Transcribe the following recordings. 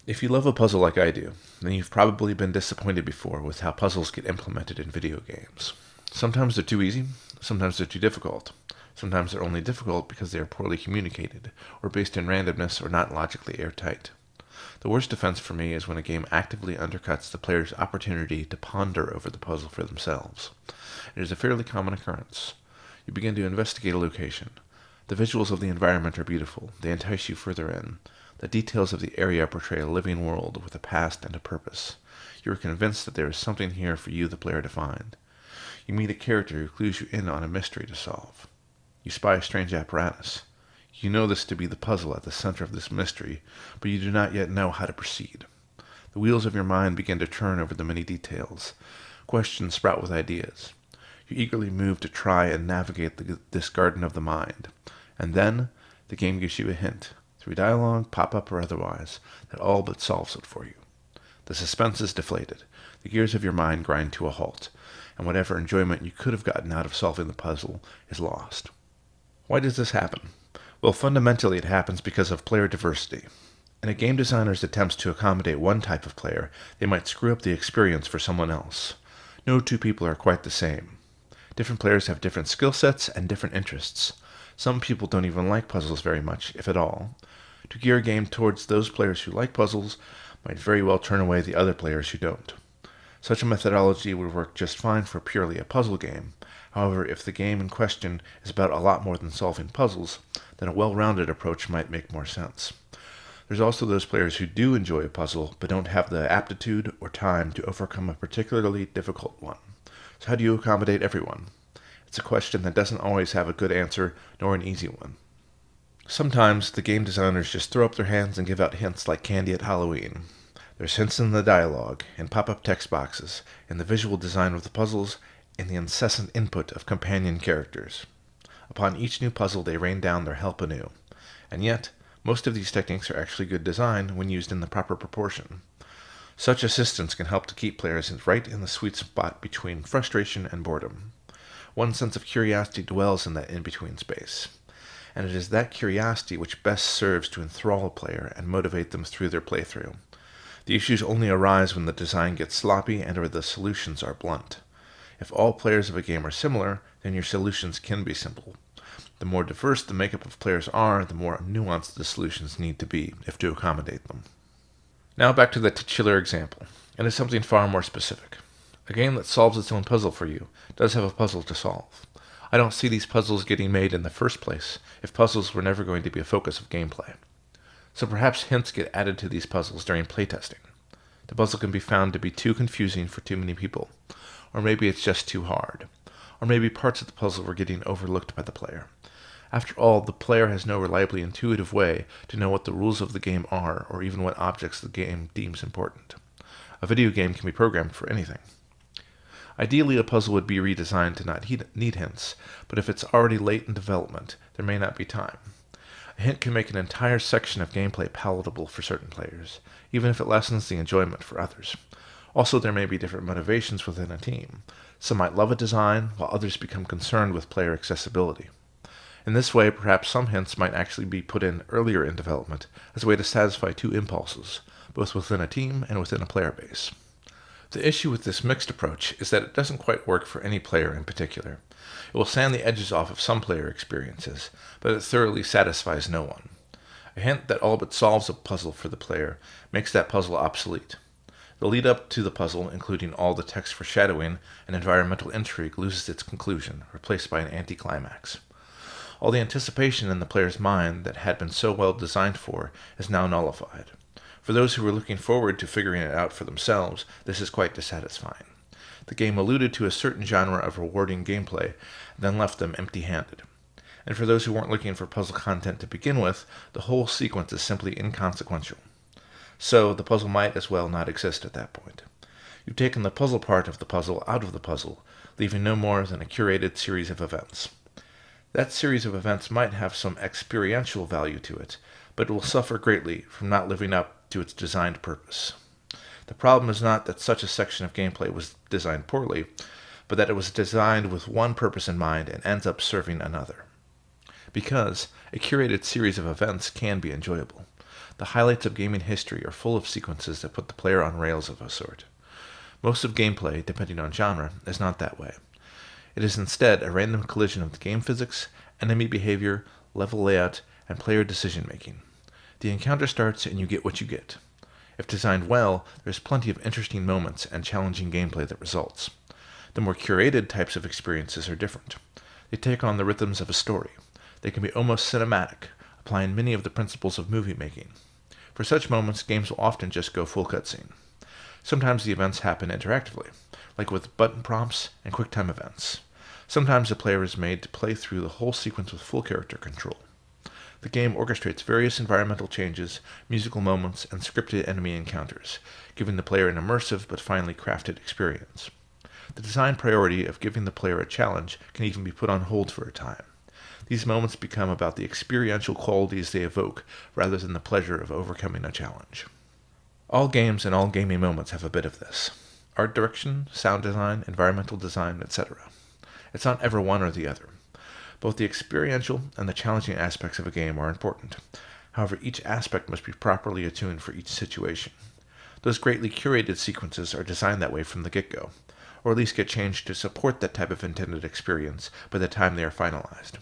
If you love a puzzle like I do, then you've probably been disappointed before with how puzzles get implemented in video games. Sometimes they're too easy, sometimes they're too difficult. Sometimes they're only difficult because they are poorly communicated, or based in randomness, or not logically airtight. The worst offense for me is when a game actively undercuts the player's opportunity to ponder over the puzzle for themselves. It is a fairly common occurrence. You begin to investigate a location. The visuals of the environment are beautiful. They entice you further in. The details of the area portray a living world with a past and a purpose. You are convinced that there is something here for you, the player, to find. You meet a character who clues you in on a mystery to solve. You spy a strange apparatus. You know this to be the puzzle at the center of this mystery, but you do not yet know how to proceed. The wheels of your mind begin to turn over the many details. Questions sprout with ideas. You eagerly move to try and navigate this garden of the mind. And then, the game gives you a hint, through dialogue, pop-up or otherwise, that all but solves it for you. The suspense is deflated. The gears of your mind grind to a halt, and whatever enjoyment you could have gotten out of solving the puzzle is lost. Why does this happen? Well, fundamentally it happens because of player diversity. In a game designer's attempts to accommodate one type of player, they might screw up the experience for someone else. No two people are quite the same. Different players have different skill sets and different interests. Some people don't even like puzzles very much, if at all. To gear a game towards those players who like puzzles might very well turn away the other players who don't. Such a methodology would work just fine for purely a puzzle game. However, if the game in question is about a lot more than solving puzzles, then a well-rounded approach might make more sense. There's also those players who do enjoy a puzzle, but don't have the aptitude or time to overcome a particularly difficult one. So how do you accommodate everyone? It's a question that doesn't always have a good answer, nor an easy one. Sometimes the game designers just throw up their hands and give out hints like candy at Halloween. There's hints in the dialogue, in pop-up text boxes, in the visual design of the puzzles, in the incessant input of companion characters. Upon each new puzzle they rain down their help anew. And yet, most of these techniques are actually good design when used in the proper proportion. Such assistance can help to keep players right in the sweet spot between frustration and boredom. One sense of curiosity dwells in that in-between space, and it is that curiosity which best serves to enthrall a player and motivate them through their playthrough. The issues only arise when the design gets sloppy and or the solutions are blunt. If all players of a game are similar, then your solutions can be simple. The more diverse the makeup of players are, the more nuanced the solutions need to be, if to accommodate them. Now back to the titular example, and it's something far more specific. A game that solves its own puzzle for you does have a puzzle to solve. I don't see these puzzles getting made in the first place if puzzles were never going to be a focus of gameplay. So perhaps hints get added to these puzzles during playtesting. The puzzle can be found to be too confusing for too many people, or maybe it's just too hard, or maybe parts of the puzzle were getting overlooked by the player. After all, the player has no reliably intuitive way to know what the rules of the game are, or even what objects the game deems important. A video game can be programmed for anything. Ideally, a puzzle would be redesigned to not need hints, but if it's already late in development, there may not be time. A hint can make an entire section of gameplay palatable for certain players, even if it lessens the enjoyment for others. Also, there may be different motivations within a team. Some might love a design, while others become concerned with player accessibility. In this way, perhaps some hints might actually be put in earlier in development as a way to satisfy two impulses, both within a team and within a player base. The issue with this mixed approach is that it doesn't quite work for any player in particular. It will sand the edges off of some player experiences, but it thoroughly satisfies no one. A hint that all but solves a puzzle for the player makes that puzzle obsolete. The lead up to the puzzle, including all the text foreshadowing and environmental intrigue, loses its conclusion, replaced by an anticlimax. All the anticipation in the player's mind that had been so well designed for is now nullified. For those who were looking forward to figuring it out for themselves, this is quite dissatisfying. The game alluded to a certain genre of rewarding gameplay, then left them empty-handed. And for those who weren't looking for puzzle content to begin with, the whole sequence is simply inconsequential. So, the puzzle might as well not exist at that point. You've taken the puzzle part of the puzzle out of the puzzle, leaving no more than a curated series of events. That series of events might have some experiential value to it, but it will suffer greatly from not living up to its designed purpose. The problem is not that such a section of gameplay was designed poorly, but that it was designed with one purpose in mind and ends up serving another. Because a curated series of events can be enjoyable. The highlights of gaming history are full of sequences that put the player on rails of a sort. Most of gameplay, depending on genre, is not that way. It is instead a random collision of the game physics, enemy behavior, level layout, and player decision-making. The encounter starts and you get what you get. If designed well, there's plenty of interesting moments and challenging gameplay that results. The more curated types of experiences are different. They take on the rhythms of a story. They can be almost cinematic, applying many of the principles of movie making. For such moments, games will often just go full cutscene. Sometimes the events happen interactively, like with button prompts and QuickTime events. Sometimes the player is made to play through the whole sequence with full character control. The game orchestrates various environmental changes, musical moments, and scripted enemy encounters, giving the player an immersive but finely crafted experience. The design priority of giving the player a challenge can even be put on hold for a time. These moments become about the experiential qualities they evoke rather than the pleasure of overcoming a challenge. All games and all gaming moments have a bit of this. Art direction, sound design, environmental design, etc. It's not ever one or the other. Both the experiential and the challenging aspects of a game are important. However, each aspect must be properly attuned for each situation. Those greatly curated sequences are designed that way from the get-go, or at least get changed to support that type of intended experience by the time they are finalized.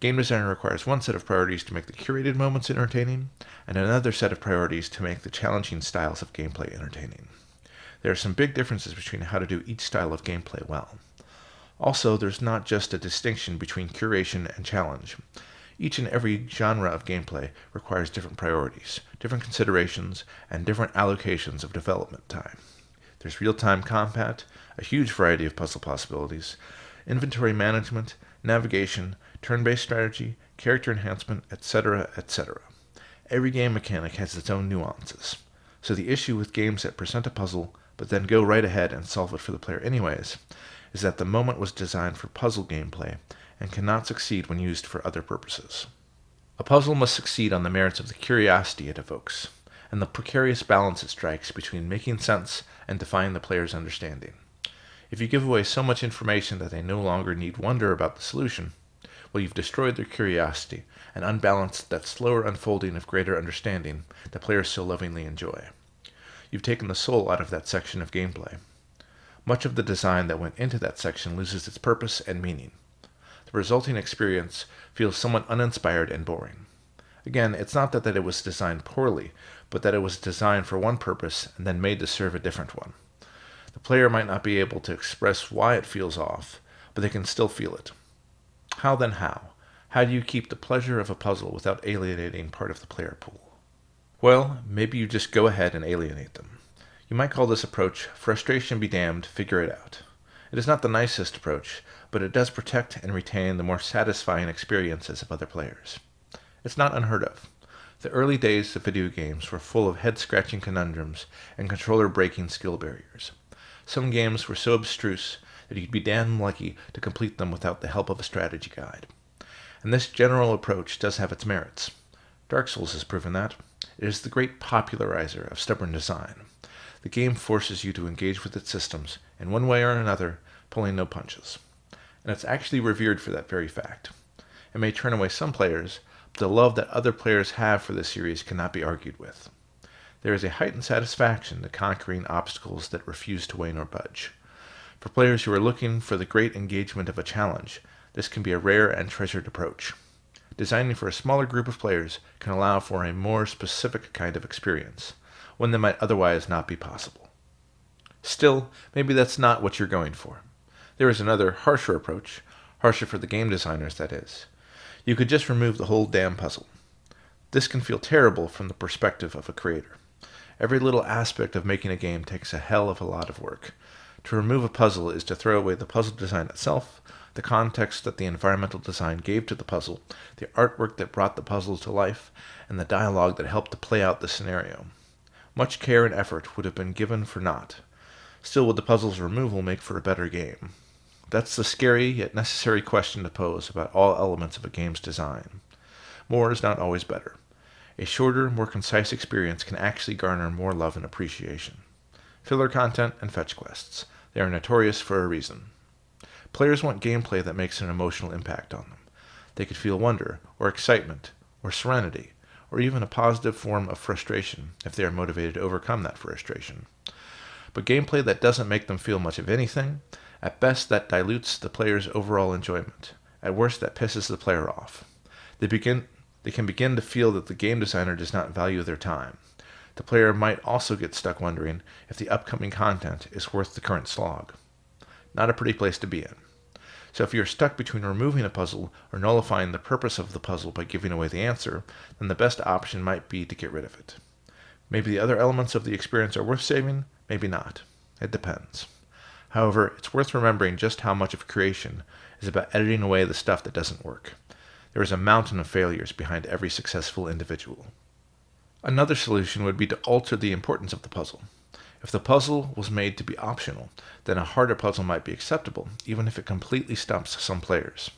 Game design requires one set of priorities to make the curated moments entertaining, and another set of priorities to make the challenging styles of gameplay entertaining. There are some big differences between how to do each style of gameplay well. Also, there's not just a distinction between curation and challenge. Each and every genre of gameplay requires different priorities, different considerations, and different allocations of development time. There's real-time combat, a huge variety of puzzle possibilities, inventory management, navigation, turn-based strategy, character enhancement, etc., etc. Every game mechanic has its own nuances. So the issue with games that present a puzzle, but then go right ahead and solve it for the player anyways, is that the moment was designed for puzzle gameplay and cannot succeed when used for other purposes. A puzzle must succeed on the merits of the curiosity it evokes, and the precarious balance it strikes between making sense and defying the player's understanding. If you give away so much information that they no longer need wonder about the solution, well, you've destroyed their curiosity and unbalanced that slower unfolding of greater understanding that players so lovingly enjoy. You've taken the soul out of that section of gameplay. Much of the design that went into that section loses its purpose and meaning. The resulting experience feels somewhat uninspired and boring. Again, it's not that it was designed poorly, but that it was designed for one purpose and then made to serve a different one. The player might not be able to express why it feels off, but they can still feel it. How then how? How do you keep the pleasure of a puzzle without alienating part of the player pool? Well, maybe you just go ahead and alienate them. You might call this approach, frustration be damned, figure it out. It is not the nicest approach, but it does protect and retain the more satisfying experiences of other players. It's not unheard of. The early days of video games were full of head-scratching conundrums and controller-breaking skill barriers. Some games were so abstruse that you'd be damn lucky to complete them without the help of a strategy guide. And this general approach does have its merits. Dark Souls has proven that. It is the great popularizer of stubborn design. The game forces you to engage with its systems, in one way or another, pulling no punches. And it's actually revered for that very fact. It may turn away some players, but the love that other players have for the series cannot be argued with. There is a heightened satisfaction to conquering obstacles that refuse to wane or budge. For players who are looking for the great engagement of a challenge, this can be a rare and treasured approach. Designing for a smaller group of players can allow for a more specific kind of experience, one that might otherwise not be possible. Still, maybe that's not what you're going for. There is another, harsher approach, harsher for the game designers, that is. You could just remove the whole damn puzzle. This can feel terrible from the perspective of a creator. Every little aspect of making a game takes a hell of a lot of work. To remove a puzzle is to throw away the puzzle design itself, the context that the environmental design gave to the puzzle, the artwork that brought the puzzle to life, and the dialogue that helped to play out the scenario. Much care and effort would have been given for naught. Still, would the puzzle's removal make for a better game? That's the scary yet necessary question to pose about all elements of a game's design. More is not always better. A shorter, more concise experience can actually garner more love and appreciation. Filler content and fetch quests. They are notorious for a reason. Players want gameplay that makes an emotional impact on them. They could feel wonder, or excitement, or serenity, or even a positive form of frustration if they are motivated to overcome that frustration. But gameplay that doesn't make them feel much of anything, at best that dilutes the player's overall enjoyment. At worst, that pisses the player off. They can begin to feel that the game designer does not value their time. The player might also get stuck wondering if the upcoming content is worth the current slog. Not a pretty place to be in. So if you're stuck between removing a puzzle or nullifying the purpose of the puzzle by giving away the answer, then the best option might be to get rid of it. Maybe the other elements of the experience are worth saving, maybe not. It depends. However, it's worth remembering just how much of creation is about editing away the stuff that doesn't work. There is a mountain of failures behind every successful individual. Another solution would be to alter the importance of the puzzle. If the puzzle was made to be optional, then a harder puzzle might be acceptable, even if it completely stumps some players.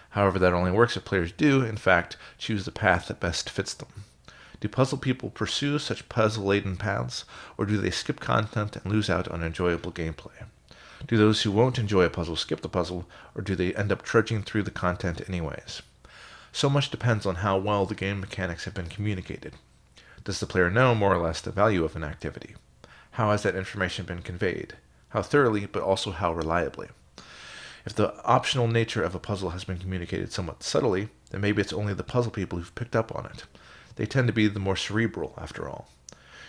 However, that only works if players do, in fact, choose the path that best fits them. Do puzzle people pursue such puzzle-laden paths, or do they skip content and lose out on enjoyable gameplay? Do those who won't enjoy a puzzle skip the puzzle, or do they end up trudging through the content anyways? So much depends on how well the game mechanics have been communicated. Does the player know more or less the value of an activity? How has that information been conveyed? How thoroughly, but also how reliably? If the optional nature of a puzzle has been communicated somewhat subtly, then maybe it's only the puzzle people who've picked up on it. They tend to be the more cerebral, after all.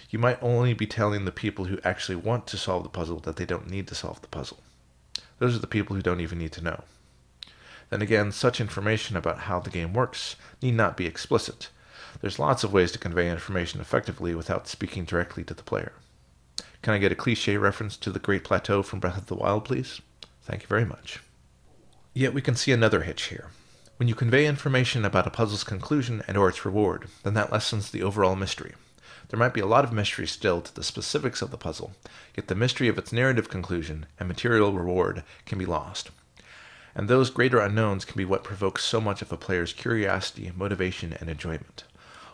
You might only be telling the people who actually want to solve the puzzle that they don't need to solve the puzzle. Those are the people who don't even need to know. Then again, such information about how the game works need not be explicit. There's lots of ways to convey information effectively without speaking directly to the player. Can I get a cliché reference to the Great Plateau from Breath of the Wild, please? Thank you very much. Yet we can see another hitch here. When you convey information about a puzzle's conclusion and or its reward, then that lessens the overall mystery. There might be a lot of mystery still to the specifics of the puzzle, yet the mystery of its narrative conclusion and material reward can be lost. And those greater unknowns can be what provokes so much of a player's curiosity, motivation, and enjoyment.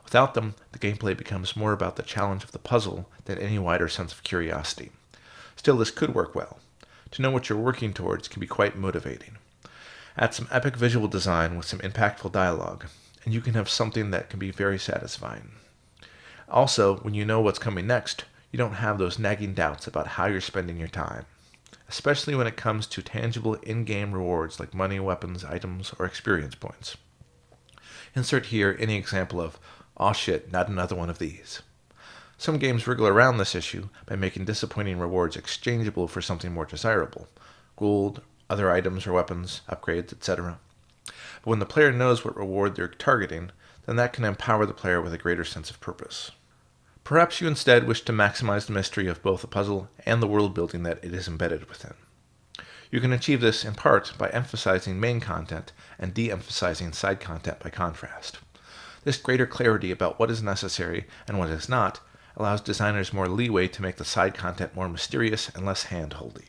Without them, the gameplay becomes more about the challenge of the puzzle than any wider sense of curiosity. Still, this could work well. To know what you're working towards can be quite motivating. Add some epic visual design with some impactful dialogue, and you can have something that can be very satisfying. Also, when you know what's coming next, you don't have those nagging doubts about how you're spending your time, especially when it comes to tangible in-game rewards like money, weapons, items, or experience points. Insert here any example of, "Aw shit, not another one of these." Some games wriggle around this issue by making disappointing rewards exchangeable for something more desirable, gold, other items or weapons, upgrades, etc. But when the player knows what reward they're targeting, then that can empower the player with a greater sense of purpose. Perhaps you instead wish to maximize the mystery of both the puzzle and the world building that it is embedded within. You can achieve this in part by emphasizing main content and de-emphasizing side content by contrast. This greater clarity about what is necessary and what is not allows designers more leeway to make the side content more mysterious and less hand-holdy.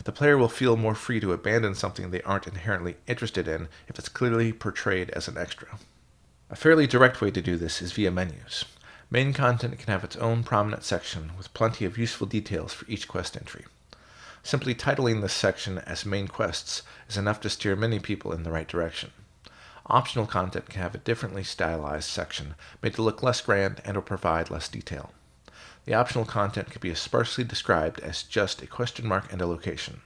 The player will feel more free to abandon something they aren't inherently interested in if it's clearly portrayed as an extra. A fairly direct way to do this is via menus. Main content can have its own prominent section with plenty of useful details for each quest entry. Simply titling this section as main quests is enough to steer many people in the right direction. Optional content can have a differently stylized section made to look less grand and or provide less detail. The optional content can be as sparsely described as just a question mark and a location.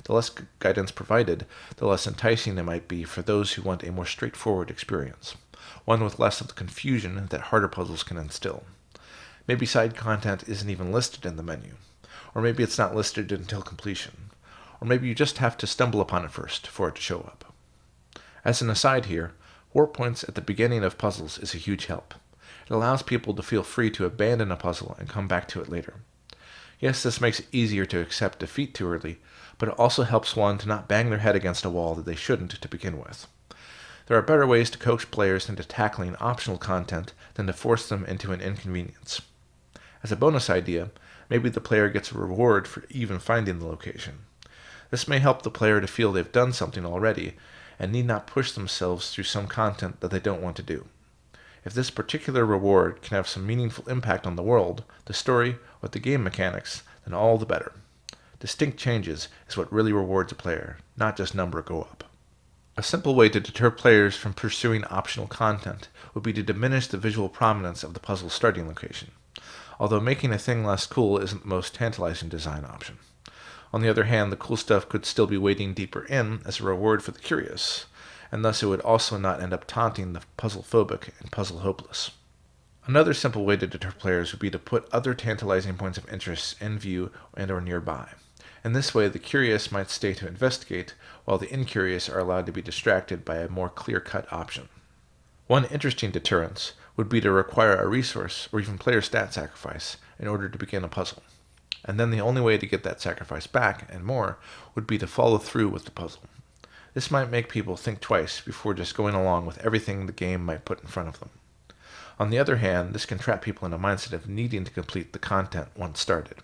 The less guidance provided, the less enticing it might be for those who want a more straightforward experience, one with less of the confusion that harder puzzles can instill. Maybe side content isn't even listed in the menu, or maybe it's not listed until completion, or maybe you just have to stumble upon it first for it to show up. As an aside here, warp points at the beginning of puzzles is a huge help. It allows people to feel free to abandon a puzzle and come back to it later. Yes, this makes it easier to accept defeat too early, but it also helps one to not bang their head against a wall that they shouldn't to begin with. There are better ways to coax players into tackling optional content than to force them into an inconvenience. As a bonus idea, maybe the player gets a reward for even finding the location. This may help the player to feel they've done something already, and need not push themselves through some content that they don't want to do. If this particular reward can have some meaningful impact on the world, the story, or the game mechanics, then all the better. Distinct changes is what really rewards a player, not just number go up. A simple way to deter players from pursuing optional content would be to diminish the visual prominence of the puzzle's starting location, although making a thing less cool isn't the most tantalizing design option. On the other hand, the cool stuff could still be wading deeper in as a reward for the curious, and thus it would also not end up taunting the puzzle-phobic and puzzle-hopeless. Another simple way to deter players would be to put other tantalizing points of interest in view and or nearby. In this way, the curious might stay to investigate, while the incurious are allowed to be distracted by a more clear-cut option. One interesting deterrence would be to require a resource or even player stat sacrifice in order to begin a puzzle. And then the only way to get that sacrifice back, and more, would be to follow through with the puzzle. This might make people think twice before just going along with everything the game might put in front of them. On the other hand, this can trap people in a mindset of needing to complete the content once started.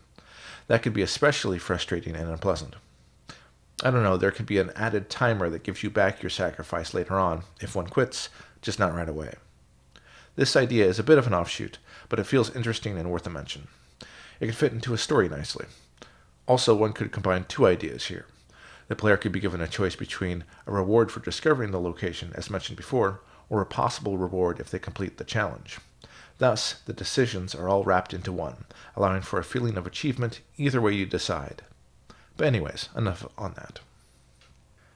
That could be especially frustrating and unpleasant. I don't know, there could be an added timer that gives you back your sacrifice later on if one quits, just not right away. This idea is a bit of an offshoot, but it feels interesting and worth a mention. It could fit into a story nicely. Also, one could combine two ideas here. The player could be given a choice between a reward for discovering the location, as mentioned before, or a possible reward if they complete the challenge. Thus, the decisions are all wrapped into one, allowing for a feeling of achievement either way you decide. But anyways, enough on that.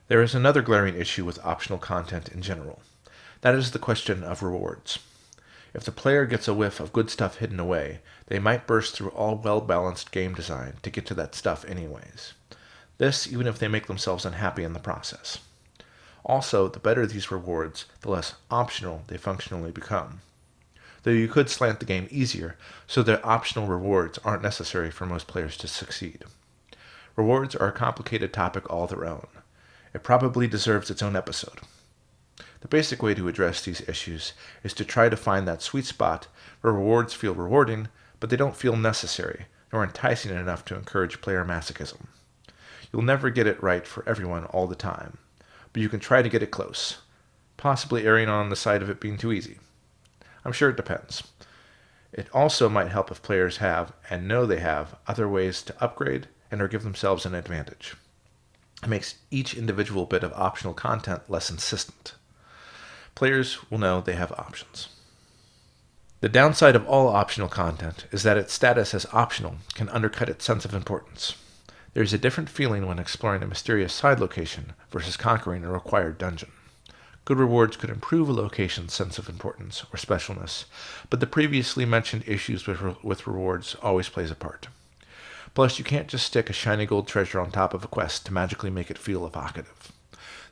There is another glaring issue with optional content in general. That is the question of rewards. If the player gets a whiff of good stuff hidden away, they might burst through all well-balanced game design to get to that stuff anyways. This even if they make themselves unhappy in the process. Also, the better these rewards, the less optional they functionally become. Though you could slant the game easier so that optional rewards aren't necessary for most players to succeed. Rewards are a complicated topic all their own. It probably deserves its own episode. The basic way to address these issues is to try to find that sweet spot where rewards feel rewarding, but they don't feel necessary, nor enticing enough to encourage player masochism. You'll never get it right for everyone all the time, but you can try to get it close, possibly erring on the side of it being too easy. I'm sure it depends. It also might help if players have, and know they have, other ways to upgrade and or give themselves an advantage. It makes each individual bit of optional content less insistent. Players will know they have options. The downside of all optional content is that its status as optional can undercut its sense of importance. There is a different feeling when exploring a mysterious side location versus conquering a required dungeon. Good rewards could improve a location's sense of importance or specialness, but the previously mentioned issues with rewards always plays a part. Plus, you can't just stick a shiny gold treasure on top of a quest to magically make it feel evocative.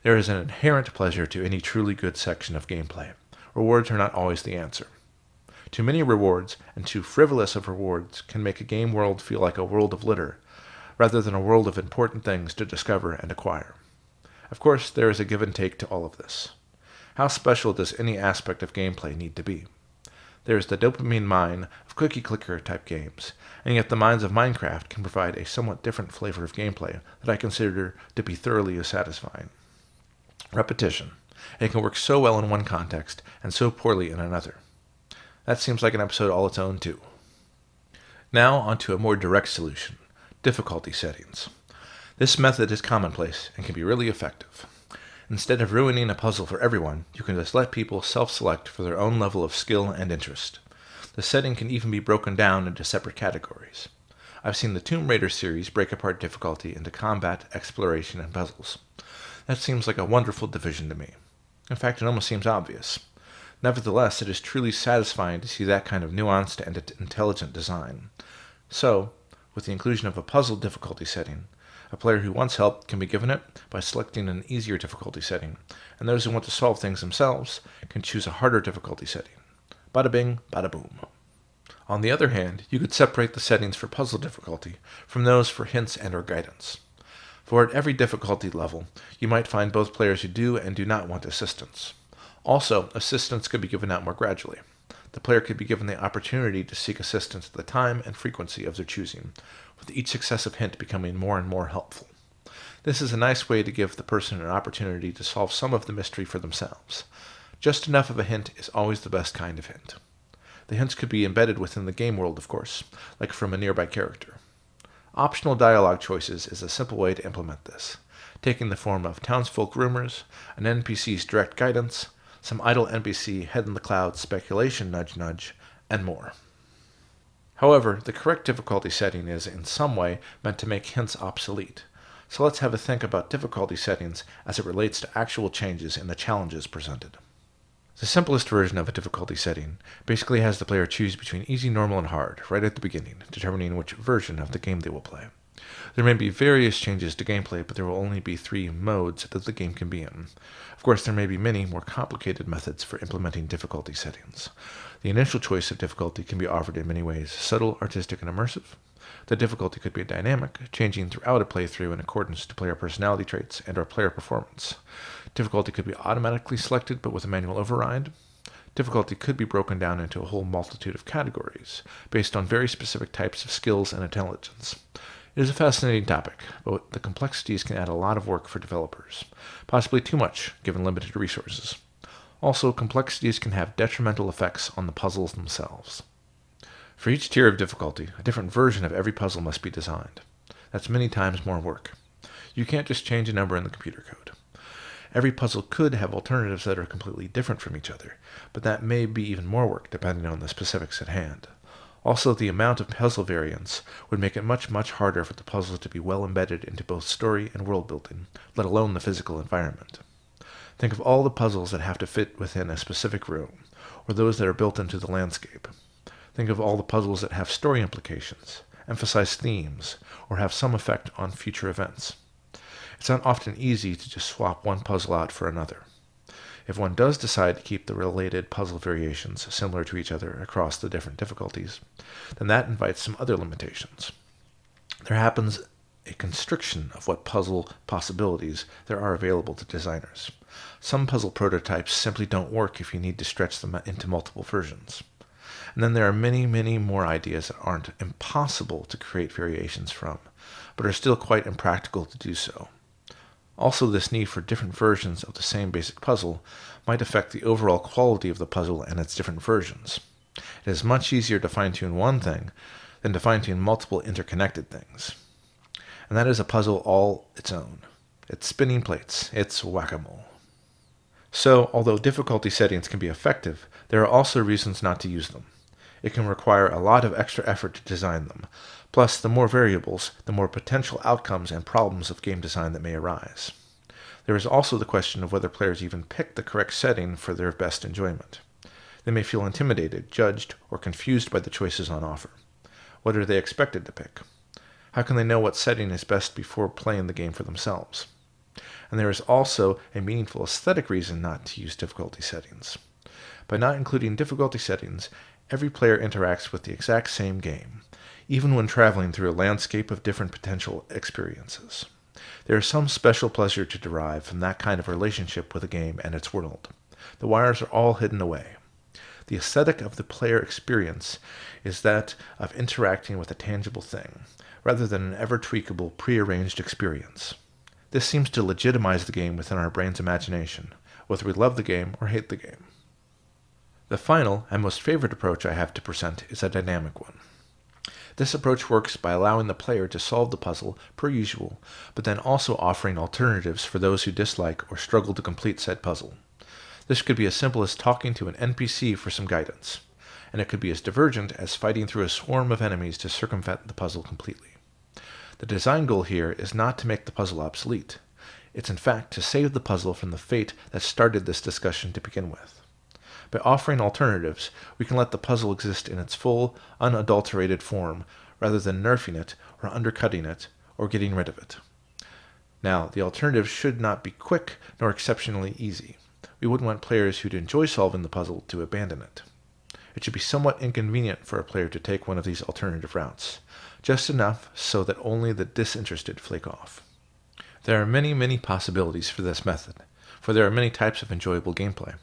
There is an inherent pleasure to any truly good section of gameplay. Rewards are not always the answer. Too many rewards and too frivolous of rewards can make a game world feel like a world of litter, rather than a world of important things to discover and acquire. Of course, there is a give and take to all of this. How special does any aspect of gameplay need to be? There is the dopamine mine of cookie clicker type games, and yet the mines of Minecraft can provide a somewhat different flavor of gameplay that I consider to be thoroughly satisfying. Repetition. It can work so well in one context and so poorly in another. That seems like an episode all its own too. Now onto a more direct solution. Difficulty settings. This method is commonplace and can be really effective. Instead of ruining a puzzle for everyone, you can just let people self-select for their own level of skill and interest. The setting can even be broken down into separate categories. I've seen the Tomb Raider series break apart difficulty into combat, exploration, and puzzles. That seems like a wonderful division to me. In fact, it almost seems obvious. Nevertheless, it is truly satisfying to see that kind of nuanced and intelligent design. So, with the inclusion of a puzzle difficulty setting, a player who wants help can be given it by selecting an easier difficulty setting, and those who want to solve things themselves can choose a harder difficulty setting. Bada bing, bada boom. On the other hand, you could separate the settings for puzzle difficulty from those for hints and or guidance. For at every difficulty level, you might find both players who do and do not want assistance. Also, assistance could be given out more gradually. The player could be given the opportunity to seek assistance at the time and frequency of their choosing, with each successive hint becoming more and more helpful. This is a nice way to give the person an opportunity to solve some of the mystery for themselves. Just enough of a hint is always the best kind of hint. The hints could be embedded within the game world, of course, like from a nearby character. Optional dialogue choices is a simple way to implement this. taking the form of townsfolk rumors, an NPC's direct guidance, some idle NPC head-in-the-clouds speculation nudge nudge, and more. However, the correct difficulty setting is, in some way, meant to make hints obsolete. So let's have a think about difficulty settings as it relates to actual changes in the challenges presented. The simplest version of a difficulty setting basically has the player choose between easy, normal, and hard right at the beginning, determining which version of the game they will play. There may be various changes to gameplay, but there will only be 3 modes that the game can be in. Of course, there may be many more complicated methods for implementing difficulty settings. The initial choice of difficulty can be offered in many ways: subtle, artistic, and immersive. The difficulty could be dynamic, changing throughout a playthrough in accordance to player personality traits and/or player performance. Difficulty could be automatically selected, but with a manual override. Difficulty could be broken down into a whole multitude of categories, based on very specific types of skills and intelligence. It is a fascinating topic, but the complexities can add a lot of work for developers, possibly too much given limited resources. Also, complexities can have detrimental effects on the puzzles themselves. For each tier of difficulty, a different version of every puzzle must be designed. That's many times more work. You can't just change a number in the computer code. Every puzzle could have alternatives that are completely different from each other, but that may be even more work depending on the specifics at hand. Also, the amount of puzzle variants would make it much, much harder for the puzzles to be well embedded into both story and world building, let alone the physical environment. Think of all the puzzles that have to fit within a specific room, or those that are built into the landscape. Think of all the puzzles that have story implications, emphasize themes, or have some effect on future events. It's not often easy to just swap one puzzle out for another. If one does decide to keep the related puzzle variations similar to each other across the different difficulties, then that invites some other limitations. There happens a constriction of what puzzle possibilities there are available to designers. Some puzzle prototypes simply don't work if you need to stretch them into multiple versions. And then there are many, many more ideas that aren't impossible to create variations from, but are still quite impractical to do so. Also, this need for different versions of the same basic puzzle might affect the overall quality of the puzzle and its different versions. It is much easier to fine-tune one thing than to fine-tune multiple interconnected things. And that is a puzzle all its own. It's spinning plates. It's whack-a-mole. So, although difficulty settings can be effective, there are also reasons not to use them. It can require a lot of extra effort to design them. Plus, the more variables, the more potential outcomes and problems of game design that may arise. There is also the question of whether players even pick the correct setting for their best enjoyment. They may feel intimidated, judged, or confused by the choices on offer. What are they expected to pick? How can they know what setting is best before playing the game for themselves? And there is also a meaningful aesthetic reason not to use difficulty settings. By not including difficulty settings, every player interacts with the exact same game, even when traveling through a landscape of different potential experiences. There is some special pleasure to derive from that kind of relationship with a game and its world. The wires are all hidden away. The aesthetic of the player experience is that of interacting with a tangible thing, rather than an ever-tweakable, prearranged experience. This seems to legitimize the game within our brain's imagination, whether we love the game or hate the game. The final and most favorite approach I have to present is a dynamic one. This approach works by allowing the player to solve the puzzle per usual, but then also offering alternatives for those who dislike or struggle to complete said puzzle. This could be as simple as talking to an NPC for some guidance, and it could be as divergent as fighting through a swarm of enemies to circumvent the puzzle completely. The design goal here is not to make the puzzle obsolete. It's in fact to save the puzzle from the fate that started this discussion to begin with. By offering alternatives, we can let the puzzle exist in its full, unadulterated form, rather than nerfing it, or undercutting it, or getting rid of it. Now, the alternatives should not be quick nor exceptionally easy. We wouldn't want players who'd enjoy solving the puzzle to abandon it. It should be somewhat inconvenient for a player to take one of these alternative routes, just enough so that only the disinterested flake off. There are many, many possibilities for this method, for there are many types of enjoyable gameplay.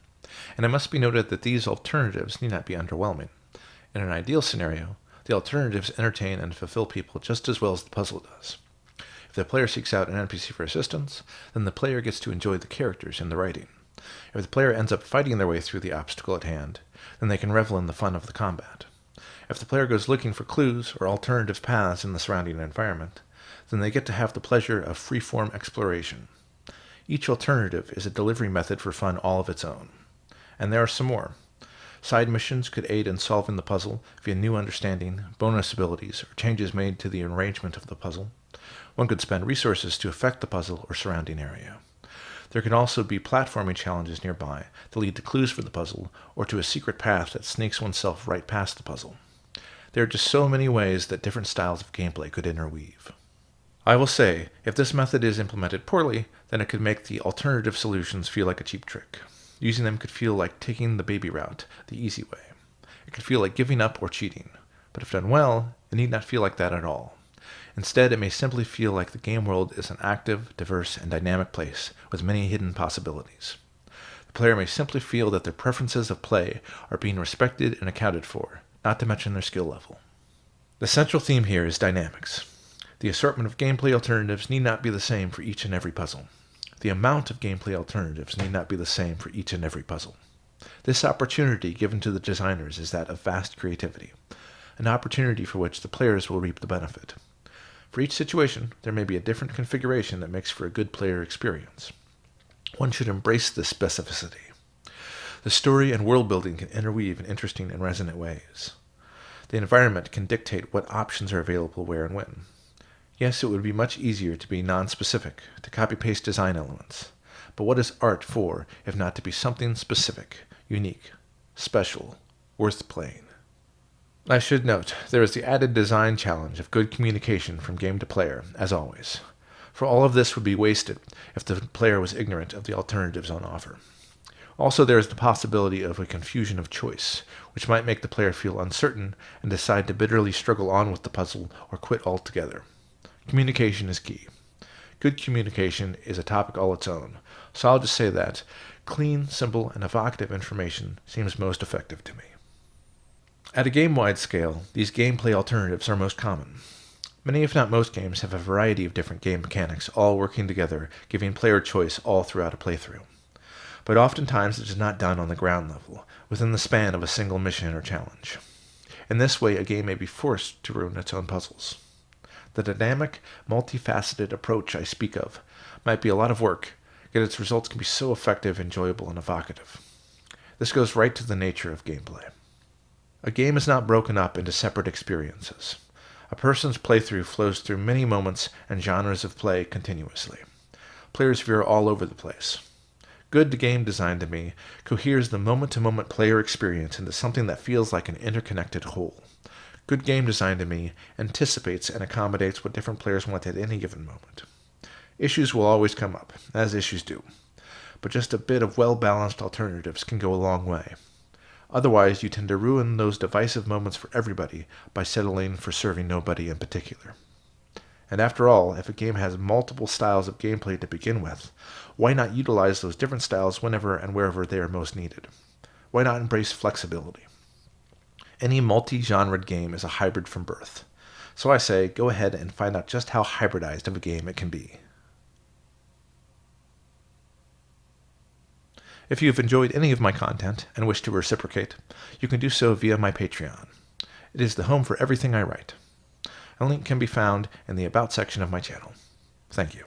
And it must be noted that these alternatives need not be underwhelming. In an ideal scenario, the alternatives entertain and fulfill people just as well as the puzzle does. If the player seeks out an NPC for assistance, then the player gets to enjoy the characters and the writing. If the player ends up fighting their way through the obstacle at hand, then they can revel in the fun of the combat. If the player goes looking for clues or alternative paths in the surrounding environment, then they get to have the pleasure of free-form exploration. Each alternative is a delivery method for fun all of its own. And there are some more. Side missions could aid in solving the puzzle via new understanding, bonus abilities, or changes made to the arrangement of the puzzle. One could spend resources to affect the puzzle or surrounding area. There can also be platforming challenges nearby that lead to clues for the puzzle or to a secret path that sneaks oneself right past the puzzle. There are just so many ways that different styles of gameplay could interweave. I will say, if this method is implemented poorly, then it could make the alternative solutions feel like a cheap trick. Using them could feel like taking the baby route, the easy way. It could feel like giving up or cheating. But if done well, it need not feel like that at all. Instead, it may simply feel like the game world is an active, diverse, and dynamic place with many hidden possibilities. The player may simply feel that their preferences of play are being respected and accounted for, not to mention their skill level. The central theme here is dynamics. The assortment of gameplay alternatives need not be the same for each and every puzzle. The amount of gameplay alternatives need not be the same for each and every puzzle. This opportunity given to the designers is that of vast creativity, an opportunity for which the players will reap the benefit. For each situation, there may be a different configuration that makes for a good player experience. One should embrace this specificity. The story and world building can interweave in interesting and resonant ways. The environment can dictate what options are available where and when. Yes, it would be much easier to be non-specific, to copy-paste design elements. But what is art for if not to be something specific, unique, special, worth playing? I should note, there is the added design challenge of good communication from game to player, as always. For all of this would be wasted if the player was ignorant of the alternatives on offer. Also, there is the possibility of a confusion of choice, which might make the player feel uncertain and decide to bitterly struggle on with the puzzle or quit altogether. Communication is key. Good communication is a topic all its own, so I'll just say that clean, simple, and evocative information seems most effective to me. At a game-wide scale, these gameplay alternatives are most common. Many, if not most, games have a variety of different game mechanics all working together, giving player choice all throughout a playthrough. But oftentimes it is not done on the ground level, within the span of a single mission or challenge. In this way, a game may be forced to ruin its own puzzles. The dynamic, multifaceted approach I speak of might be a lot of work, yet its results can be so effective, enjoyable, and evocative. This goes right to the nature of gameplay. A game is not broken up into separate experiences. A person's playthrough flows through many moments and genres of play continuously. Players veer all over the place. Good game design to me coheres the moment-to-moment player experience into something that feels like an interconnected whole. Good game design to me anticipates and accommodates what different players want at any given moment. Issues will always come up, as issues do, but just a bit of well-balanced alternatives can go a long way. Otherwise, you tend to ruin those divisive moments for everybody by settling for serving nobody in particular. And after all, if a game has multiple styles of gameplay to begin with, why not utilize those different styles whenever and wherever they are most needed? Why not embrace flexibility? Any multi-genre game is a hybrid from birth. So I say, go ahead and find out just how hybridized of a game it can be. If you have enjoyed any of my content and wish to reciprocate, you can do so via my Patreon. It is the home for everything I write. A link can be found in the About section of my channel. Thank you.